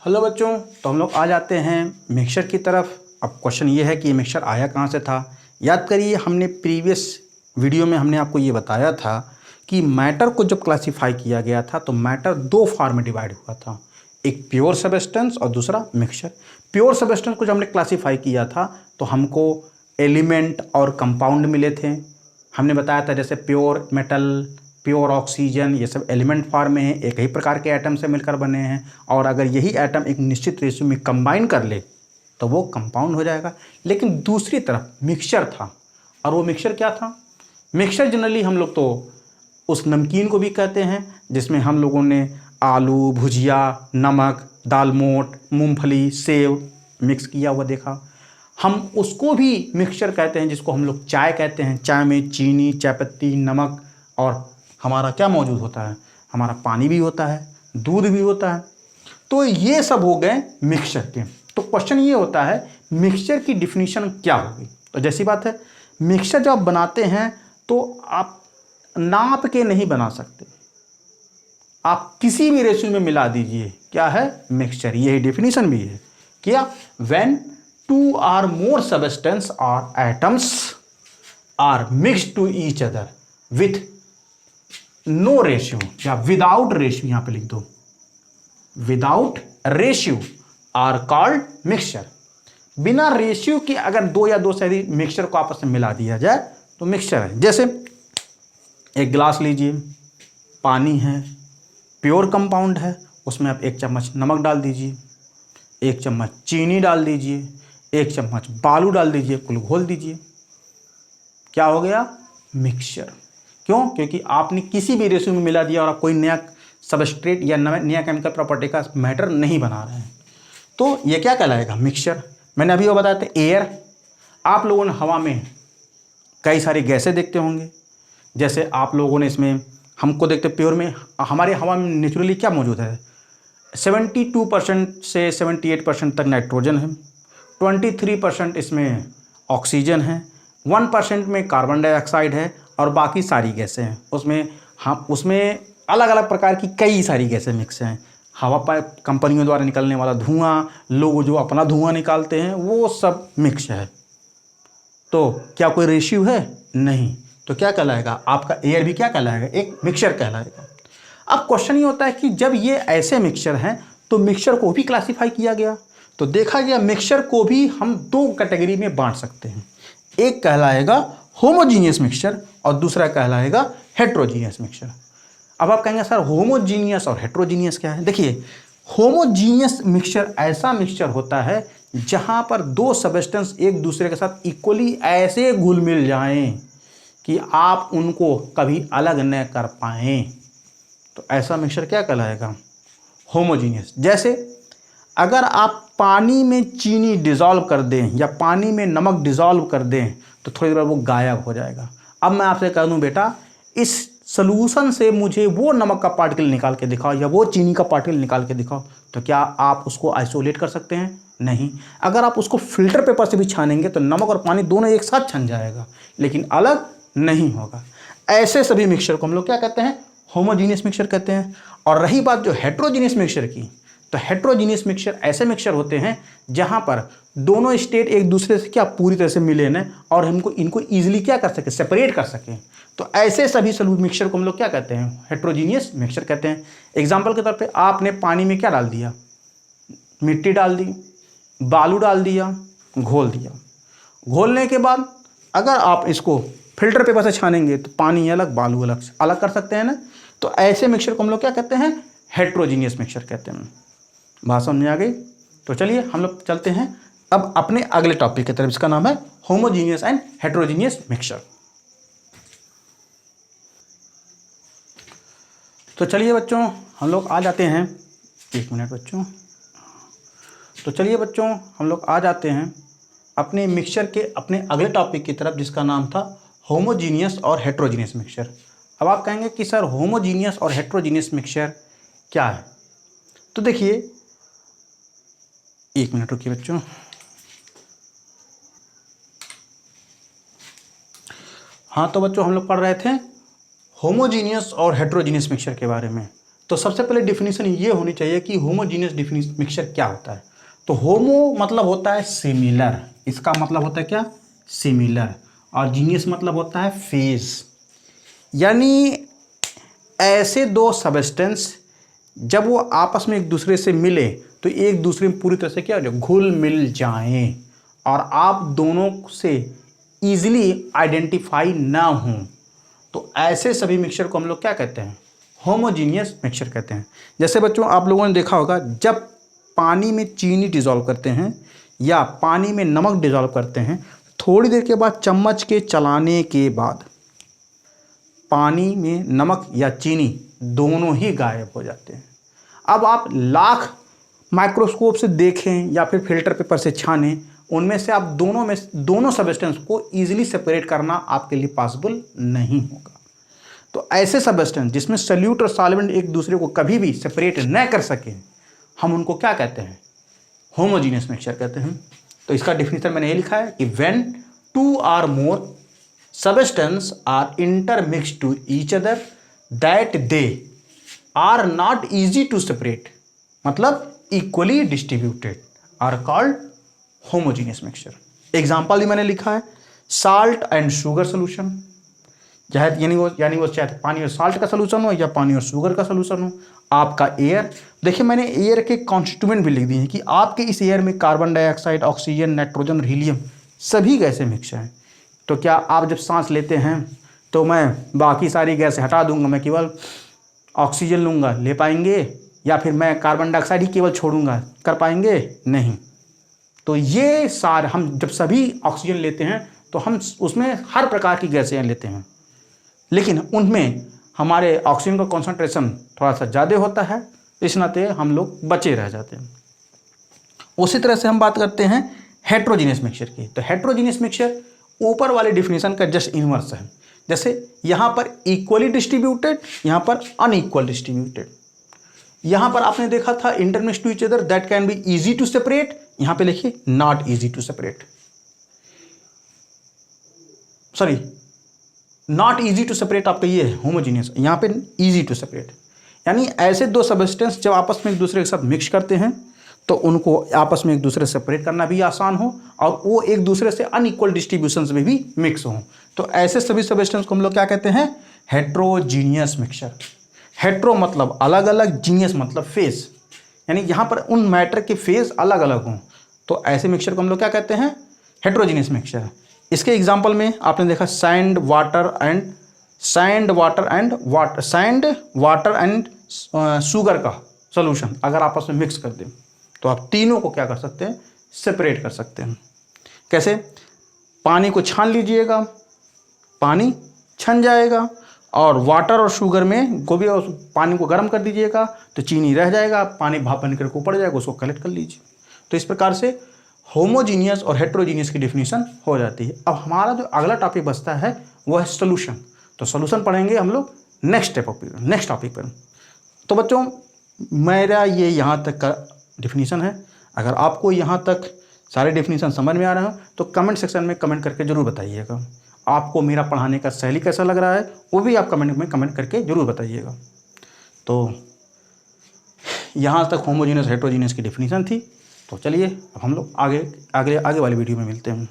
Hello बच्चों, तो हम लोग आ जाते हैं मिक्सचर की तरफ। अब क्वेश्चन ये है कि ये मिक्सचर आया कहाँ से था। याद करिए, हमने प्रीवियस वीडियो में हमने आपको ये बताया था कि मैटर को जब क्लासिफाई किया गया था तो मैटर दो फॉर्म में डिवाइड हुआ था, एक प्योर सबस्टेंस और दूसरा मिक्सचर। प्योर सबस्टेंस को जब हमने क्लासीफाई किया था तो हमको एलिमेंट और कंपाउंड मिले थे। हमने बताया था जैसे प्योर मेटल, प्योर ऑक्सीजन, ये सब एलिमेंट फॉर्म में है, एक ही प्रकार के एटम से मिलकर बने हैं और अगर यही एटम एक निश्चित रेशियो में कंबाइन कर ले तो वो कंपाउंड हो जाएगा। लेकिन दूसरी तरफ मिक्सचर था, और वो मिक्सचर क्या था? मिक्सचर जनरली हम लोग तो उस नमकीन को भी कहते हैं जिसमें हम लोगों ने आलू, भुजिया, नमक, दाल मोठ, मूंगफली, सेव मिक्स किया हुआ देखा। हम उसको भी मिक्सचर कहते हैं जिसको हम लोग चाय कहते हैं। चाय में चीनी, चायपत्ती, नमक और हमारा क्या मौजूद होता है? हमारा पानी भी होता है, दूध भी होता है। तो ये सब हो गए मिक्सचर के। तो क्वेश्चन ये होता है मिक्सचर की डिफिनीशन क्या होगी। तो जैसी बात है, मिक्सचर जब आप बनाते हैं तो आप नाप के नहीं बना सकते, आप किसी भी रेशियो में मिला दीजिए, क्या है? मिक्सचर। यही डिफिनीशन भी है। क्या? When two or more substance और atoms are mixed to each other with no ratio, या विदाउट रेशियो, यहां पे लिख दो without ratio are called mixture. बिना रेशियो के अगर दो या दो से अधिक मिक्सचर को आपस में मिला दिया जाए तो मिक्सचर है। जैसे एक गिलास लीजिए, पानी है, प्योर कंपाउंड है, उसमें आप 1 चम्मच नमक डाल दीजिए, 1 चम्मच चीनी डाल दीजिए, 1 चम्मच बालू डाल दीजिए, कुल घोल दीजिए, क्या हो गया? मिक्सचर। क्यों? क्योंकि आपने किसी भी रेशियो में मिला दिया और आप कोई नया सबस्ट्रेट या नया केमिकल प्रॉपर्टी का मैटर नहीं बना रहे हैं। तो ये क्या कहलाएगा? मिक्सचर। मैंने अभी वो बताया था एयर। आप लोगों ने हवा में कई सारी गैसें देखते होंगे, जैसे आप लोगों ने इसमें हमको देखते प्योर में, हमारे हवा में नेचुरली क्या मौजूद है? 72% से 78% तक नाइट्रोजन है, 23% इसमें ऑक्सीजन है, 1% में कार्बन डाइऑक्साइड है और बाकी सारी गैसें हैं। उसमें अलग अलग प्रकार की कई सारी गैसें मिक्स हैं। हवा पर कंपनियों द्वारा निकलने वाला धुआं, लोग जो अपना धुआं निकालते हैं, वो सब मिक्स है। तो क्या कोई रेशियो है? नहीं। तो क्या कहलाएगा? आपका एयर भी क्या कहलाएगा? एक मिक्सचर कहलाएगा। अब क्वेश्चन ये होता है कि जब ये ऐसे मिक्सचर हैं तो मिक्सचर को भी क्लासिफाई किया गया, तो देखा गया मिक्सचर को भी हम दो कैटेगरी में बांट सकते हैं। एक कहलाएगा होमोजीनियस मिक्सचर और दूसरा कहलाएगा हेट्रोजीनियस मिक्सचर। अब आप कहेंगे सर होमोजीनियस और हेट्रोजीनियस क्या है? देखिए, होमोजीनियस मिक्सचर ऐसा मिक्सचर होता है जहां पर दो सबस्टेंस एक दूसरे के साथ इक्वली ऐसे घुल मिल जाएं कि आप उनको कभी अलग न कर पाएं। तो ऐसा मिक्सचर क्या कहलाएगा? होमोजीनियस। जैसे अगर आप पानी में चीनी डिज़ोल्व कर दें या पानी में नमक डिज़ोल्व कर दें तो थोड़ी देर वो गायब हो जाएगा। अब मैं आपसे कह दूं बेटा, इस सॉल्यूशन से मुझे वो नमक का पार्टिकल निकाल के दिखाओ या वो चीनी का पार्टिकल निकाल के दिखाओ, तो क्या आप उसको आइसोलेट कर सकते हैं? नहीं। अगर आप उसको फिल्टर पेपर से भी छानेंगे तो नमक और पानी दोनों एक साथ छन जाएगा, लेकिन अलग नहीं होगा। ऐसे सभी मिक्सचर को हम लोग क्या कहते हैं? होमोजीनियस मिक्सचर कहते हैं। और रही बात जो हेट्रोजीनियस मिक्सचर की, तो हेट्रोजीनियस मिक्सचर ऐसे मिक्सचर होते हैं जहां पर दोनों स्टेट एक दूसरे से क्या पूरी तरह से मिले न, और हमको इनको ईजिली क्या कर सके? सेपरेट कर सकें। तो ऐसे सभी सॉल्यूट मिक्सचर को हम लोग क्या कहते हैं? हेट्रोजीनियस मिक्सचर कहते हैं। एग्जाम्पल के तौर पे आपने पानी में क्या डाल दिया? मिट्टी डाल दी, बालू डाल दिया, घोल दिया। घोलने के बाद अगर आप इसको फिल्टर पेपर से छानेंगे तो पानी अलग, बालू अलग, अलग कर सकते हैं ना। तो ऐसे मिक्सचर को हम लोग क्या कहते हैं? हेट्रोजीनियस मिक्सचर कहते हैं। बात समझ में आ गई? तो चलिए हम लोग चलते हैं अब अपने अगले टॉपिक की तरफ, इसका नाम है होमोजीनियस एंड हेट्रोजीनियस मिक्सचर। तो चलिए बच्चों हम लोग आ जाते हैं, 1 मिनट बच्चों। तो चलिए बच्चों हम लोग आ जाते हैं अपने मिक्सचर के अपने अगले टॉपिक की तरफ, जिसका नाम था होमोजीनियस और हेट्रोजीनियस मिक्सचर। अब आप कहेंगे कि सर होमोजीनियस और हेट्रोजीनियस मिक्सचर क्या है? तो देखिए, 1 मिनट रुकिए बच्चों। हाँ, तो बच्चों हम लोग पढ़ रहे थे होमोजीनियस और हेट्रोजीनियस मिक्सचर के बारे में। तो सबसे पहले डिफिनीशन ये होनी चाहिए कि होमोजीनियस मिक्सचर क्या होता है। तो होमो मतलब होता है सिमिलर, इसका मतलब होता है क्या, सिमिलर, और जीनियस मतलब होता है फेज, यानी ऐसे दो सबस्टेंस जब वो आपस में एक दूसरे से मिले तो एक दूसरे में पूरी तरह से क्या हो जाए, घुल मिल जाएं, और आप दोनों से इजीली आइडेंटिफाई ना हों, तो ऐसे सभी मिक्सचर को हम लोग क्या कहते हैं, होमोजीनियस मिक्सचर कहते हैं। जैसे बच्चों आप लोगों ने देखा होगा, जब पानी में चीनी डिज़ोल्व करते हैं या पानी में नमक डिज़ोल्व करते हैं, थोड़ी देर के बाद चम्मच के चलाने के बाद पानी में नमक या चीनी दोनों ही गायब हो जाते हैं। अब आप लाख माइक्रोस्कोप से देखें या फिर फिल्टर पेपर से छानें, उनमें से आप दोनों सबस्टेंस को ईजिली सेपरेट करना आपके लिए पॉसिबल नहीं होगा। तो ऐसे सबस्टेंस जिसमें सल्यूट और सॉल्वेंट एक दूसरे को कभी भी सेपरेट न कर सकें, हम उनको क्या कहते हैं, होमोजीनियस मिक्सचर कहते हैं। तो इसका डिफिनीशन मैंने ये लिखा है कि when two or more substance are intermixed to each other that they are not easy to separate, मतलब equally distributed, are called homogeneous mixture। Example भी मैंने लिखा है, साल्ट एंड शुगर सोल्यूशन, यानी वो चाहे पानी और साल्ट का सोल्यूशन हो या पानी और शुगर का सोल्यूशन हो। आपका एयर, देखिए मैंने एयर के कॉन्स्टिट्यूएंट भी लिख दिए हैं कि आपके इस एयर में कार्बन डाइऑक्साइड, ऑक्सीजन, नाइट्रोजन और हीलियम सभी गैसें मिक्स हैं। तो क्या आप जब सांस लेते हैं तो मैं बाकी सारी गैसें हटा दूंगा, मैं केवल ऑक्सीजन लूँगा, ले पाएंगे? या फिर मैं कार्बन डाइऑक्साइड ही केवल छोड़ूंगा, कर पाएंगे? नहीं। तो ये सारे, हम जब सभी ऑक्सीजन लेते हैं तो हम उसमें हर प्रकार की गैसें लेते हैं, लेकिन उनमें हमारे ऑक्सीजन का कॉन्सेंट्रेशन थोड़ा सा ज़्यादा होता है, इस नाते हम लोग बचे रह जाते हैं। उसी तरह से हम बात करते हैं हेट्रोजीनियस मिक्सचर की। तो हेट्रोजीनियस मिक्सचर ऊपर वाले डिफिनीशन का जस्ट इनवर्स है। जैसे यहाँ पर इक्वली डिस्ट्रीब्यूटेड, यहाँ पर अनइक्वल डिस्ट्रीब्यूटेड। यहाँ पर आपने देखा था intermix to each other that can be easy to separate, यहाँ पे लिखिए not easy to separate, sorry not easy to separate आपका ये है होमोजीनियस, यहाँ पे इजी टू सेपरेट। यानी ऐसे दो सबस्टेंस जब आपस में एक दूसरे के साथ मिक्स करते हैं तो उनको आपस में एक दूसरे से सेपरेट करना भी आसान हो, और वो एक दूसरे से अनइक्वल डिस्ट्रीब्यूशंस में भी मिक्स हों। तो ऐसे सभी सबस्टेंस को हम लोग क्या कहते हैं, हेट्रोजीनियस मिक्सचर। हेट्रो मतलब अलग अलग, जीनियस मतलब फेज, यानी यहाँ पर उन मैटर के फेज अलग अलग हों, तो ऐसे मिक्सचर को हम लोग क्या कहते हैं, हेट्रोजीनियस मिक्सचर। इसके एग्जाम्पल में आपने देखा सैंड वाटर एंड शुगर का सोल्यूशन अगर आपस में मिक्स कर दें तो आप तीनों को क्या कर सकते हैं, सेपरेट कर सकते हैं। कैसे? पानी को छान लीजिएगा, पानी छन जाएगा, और वाटर और शुगर में गोभी और पानी को गर्म कर दीजिएगा तो चीनी रह जाएगा, पानी भाप बन करके ऊपर जाएगा, उसको कलेक्ट कर लीजिए। तो इस प्रकार से होमोजीनियस और हेट्रोजीनियस की डिफिनीशन हो जाती है। अब हमारा जो अगला टॉपिक बचता है वो है सोल्यूशन। तो सोल्यूशन पढ़ेंगे हम लोग नेक्स्ट टॉपिक पर। तो बच्चों मेरा ये यहाँ तक का डिफिनीशन है। अगर आपको यहाँ तक सारे डिफिनीशन समझ में आ रहे हो तो कमेंट सेक्शन में कमेंट करके ज़रूर बताइएगा। आपको मेरा पढ़ाने का शैली कैसा लग रहा है वो भी आप कमेंट में कमेंट करके ज़रूर बताइएगा। तो यहाँ तक होमोजीनियस हेट्रोजीनियस की डिफिनीशन थी। तो चलिए अब हम लोग आगे वाली वीडियो में मिलते हैं।